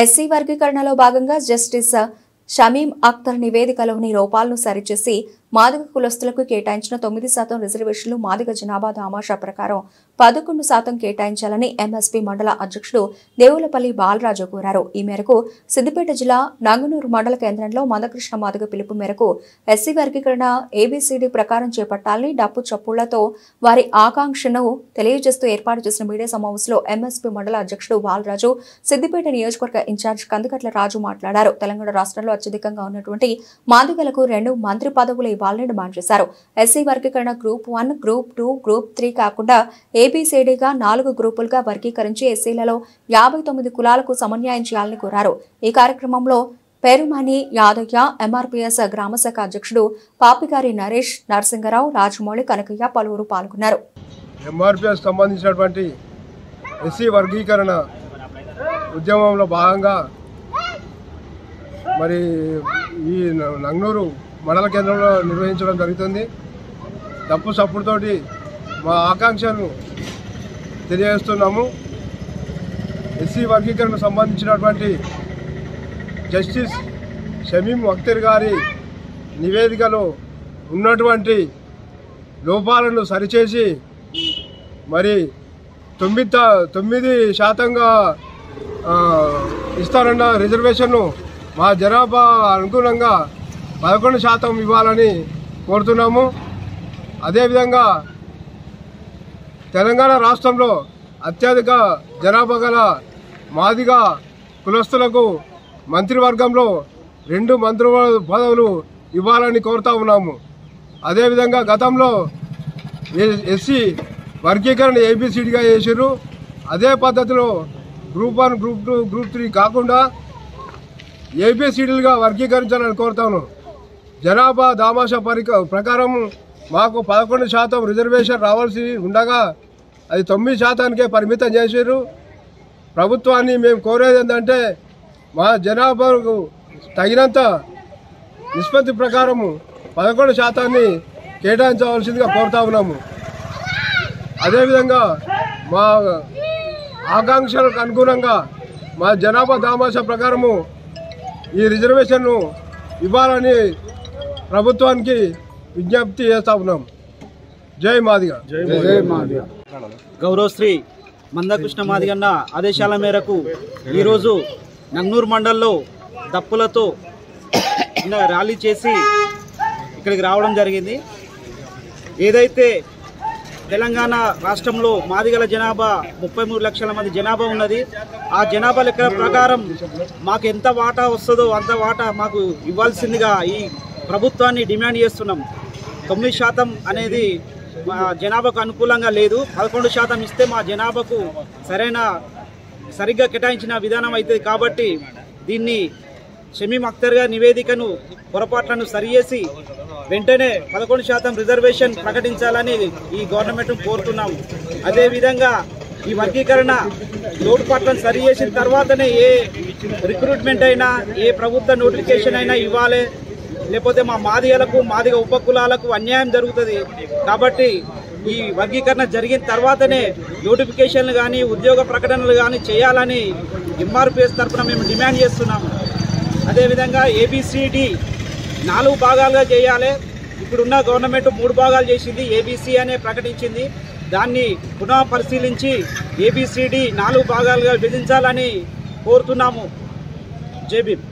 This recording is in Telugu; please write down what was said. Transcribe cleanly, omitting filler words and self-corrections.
ఎస్సీ వర్గీకరణలో భాగంగా జస్టిస్ షమీం అఖ్తర్ నివేదికలోని లోపాలను సరిచేసి మాదిగ కులస్తులకు కేటాయించిన 9% రిజర్వేషన్లు మాదిగ జనాభా దామాషా ప్రకారం 11% కేటాయించాలని ఎంఎస్పీ మండల అధ్యక్షుడు దేవులపల్లి బాలరాజు కోరారు. ఈ మేరకు సిద్దిపేట జిల్లా నంగునూరు మండల కేంద్రంలో మందకృష్ణ మాదిగ పిలుపు మేరకు ఎస్సీ వర్గీకరణ ఏబీసీడీ ప్రకారం చేపట్టాలని డప్పు చప్పుళ్లతో వారి ఆకాంక్షను తెలియజేస్తూ ఏర్పాటు చేసిన మీడియా సమావేశంలో ఎంఎస్పీ మండల అధ్యక్షుడు బాలరాజు, సిద్దిపేట నియోజకవర్గ ఇన్ఛార్జ్ కందికట్ల రాజు మాట్లాడారు. తెలంగాణ రాష్ట్రంలో అత్యధికంగా ఉన్నటువంటి మాదిగలకు 2 మంత్రి పదవులు ఇవ్వాలని డిమాండ్ చేశారు. ఎస్సీ వర్గీకరణ గ్రూప్ 1, గ్రూప్ 2, గ్రూప్ 3 కాకుండా ఏబీసీడీగా 4 గ్రూపులుగా వర్గీకరించి ఎస్సీలలో 59 కులాలకు సమన్యాయం చేయాలని కోరారు. ఈ కార్యక్రమంలో పేరుమణి యాదయ్య, ఎంఆర్పీఎస్ గ్రామశాఖ అధ్యక్షుడు పాపిగారి నరేష్, నరసింగరావు, రాజమౌళి, కనకయ్య పలువురు పాల్గొన్నారు. ఎంఆర్పీఎస్ సంబంధించినటువంటి ఎస్సీ వర్గీకరణ ఉద్యమంలో భాగంగా మరి ఈ నంగనూరు మండల కేంద్రంలో నిర్వహించడం జరుగుతుంది. డప్పు సప్పుడుతోటి మా ఆకాంక్షను తెలియజేస్తున్నాము. ఎస్సీ వర్గీకరణకు సంబంధించినటువంటి జస్టిస్ షమీం అఖ్తర్ గారి నివేదికలో ఉన్నటువంటి లోపాలను సరిచేసి మరి 9% ఇస్తారన్న రిజర్వేషన్ను మా జనాభా అనుగుణంగా 11% ఇవ్వాలని కోరుతున్నాము. అదేవిధంగా తెలంగాణ రాష్ట్రంలో అత్యధిక జనాభా గల మాదిగ కులస్తులకు మంత్రివర్గంలో 2 మంత్రి పదవులు ఇవ్వాలని కోరుతా ఉన్నాము. అదేవిధంగా గతంలో ఎస్సీ వర్గీకరణ ఏబీసీడీగా చేసారు. అదే పద్ధతిలో గ్రూప్ 1, గ్రూప్ 2, గ్రూప్ 3 కాకుండా ఏబీసీడీలుగా వర్గీకరించాలని కోరుతాను. జనాభా దామాషా ప్రకారం మాకు 11% రిజర్వేషన్ రావాల్సి ఉండగా అది 9%కే పరిమితం చేశారు. ప్రభుత్వాన్ని మేము కోరేది ఏంటంటే మా జనాభాకు తగినంత నిష్పత్తి ప్రకారము 11% కేటాయించవలసిందిగా కోరుతా ఉన్నాము. అదేవిధంగా మా ఆకాంక్షలకు అనుగుణంగా మా జనాభా దామాషా ప్రకారము ఈ రిజర్వేషన్ను ఇవ్వాలని ప్రభుత్వానికి విజ్ఞప్తి చేస్తా ఉన్నాం. జై మాదిగ. గౌరవశ్రీ మందకృష్ణ మాదిగన్న ఆదేశాల మేరకు ఈరోజు నంగనూరు మండల్లో దప్పులతో ర్యాలీ చేసి ఇక్కడికి రావడం జరిగింది. ఏదైతే తెలంగాణ రాష్ట్రంలో మాదిగల జనాభా 33 లక్షల మంది జనాభా ఉన్నది. ఆ జనాభా లెక్కల ప్రకారం మాకు ఎంత వాటా వస్తుందో అంత వాటా మాకు ఇవ్వాల్సిందిగా ఈ ప్రభుత్వాన్ని డిమాండ్ చేస్తున్నాం. 9% అనేది మా జనాభాకు అనుకూలంగా లేదు. 11% ఇస్తే మా జనాభాకు సరిగ్గా కేటాయించిన విధానం అవుతుంది. కాబట్టి దీన్ని షమీం అఖ్తర్ గారి నివేదికను పొరపాట్లను సరిచేసి వెంటనే 11% రిజర్వేషన్ ప్రకటించాలని ఈ గవర్నమెంట్ కోరుతున్నాము. అదేవిధంగా ఈ వర్గీకరణ లోటుపాట్లను సరి చేసిన తర్వాతనే ఏ రిక్రూట్మెంట్ అయినా ఏ ప్రభుత్వ నోటిఫికేషన్ అయినా ఇవ్వాలి. లేకపోతే మా మాదిగలకు మాదిగ ఉపకులాలకు అన్యాయం జరుగుతుంది. కాబట్టి ఈ వర్గీకరణ జరిగిన తర్వాతనే నోటిఫికేషన్లు కానీ ఉద్యోగ ప్రకటనలు కానీ చేయాలని ఎంఆర్పీఎస్ తరఫున మేము డిమాండ్ చేస్తున్నాము. అదేవిధంగా ఏబీసీడీ 4 భాగాలుగా చేయాలి. ఇప్పుడున్న గవర్నమెంట్ 3 భాగాలు చేసింది, ఏబీసీ అనే ప్రకటించింది. దాన్ని పునః పరిశీలించి ఏబీసీడీ 4 భాగాలుగా విభజించాలని కోరుతున్నాము. జై భీమ్.